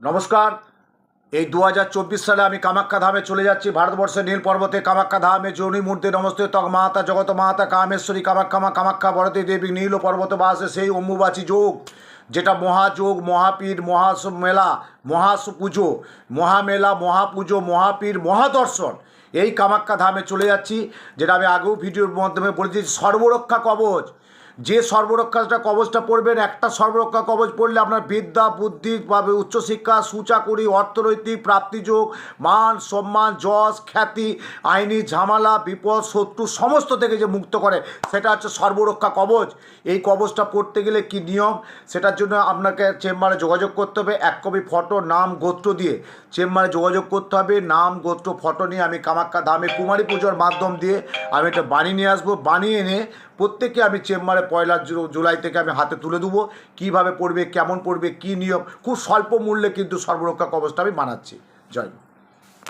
নমস্কার। এই 2024 সালে আমি কামাখ্যা ধামে চলে যাচ্ছি। ভারতবর্ষের নীল পর্বতে কামাখ্যা ধামে জৌনি মূর্তি নমস্তে তক মাতা জগত মাতা কামেশ্বরী কামাখ্যা মা কামাখ্যা বরতী দেবী নীল পর্বত বাসে সেই অম্বুবাচী যোগ, যেটা মহাযোগ, মহাপীর, মহামেলা, মহাপুজো, মহামেলা, মহাপুজো, মহাপীর, মহাদর্শন। এই কামাখ্যা ধামে চলে যাচ্ছি, যেটা আমি আগেও ভিডিওর মাধ্যমে বলেছি। সর্বরক্ষা কবচ, যে সর্বরক্ষাটা কবচটা পড়বেন, একটা সর্বরক্ষা কবচ পড়লে আপনার বিদ্যা, বুদ্ধি বা উচ্চশিক্ষা, সুচাকরি, অর্থনৈতিক প্রাপ্তিযোগ, মান সম্মান, যশ, খ্যাতি, আইনি ঝামেলা, বিপদ, শত্রু সমস্ত থেকে যে মুক্ত করে, সেটা হচ্ছে সর্বরক্ষা কবচ। এই কবচটা পড়তে গেলে কি নিয়ম, সেটার জন্য আপনাকে চেম্বারে যোগাযোগ করতে হবে। এক কপি ফটো, নাম, গোত্র দিয়ে চেম্বারে যোগাযোগ করতে হবে। নাম, গোত্র, ফটো নিয়ে আমি কামাখ্যা ধামে কুমারী পুজোর মাধ্যম দিয়ে আমি এটা বানিয়ে নিয়ে আসবো। বানিয়ে এনে প্রত্যেকে আমি চেম্বারে 1 জুলাই থেকে আমি হাতে তুলে দেবো। কীভাবে পড়বে, কেমন পড়বে, কী নিয়ম, খুব স্বল্প মূল্যে কিন্তু সর্বরক্ষা কবচটা আমি বানাচ্ছি। জয়।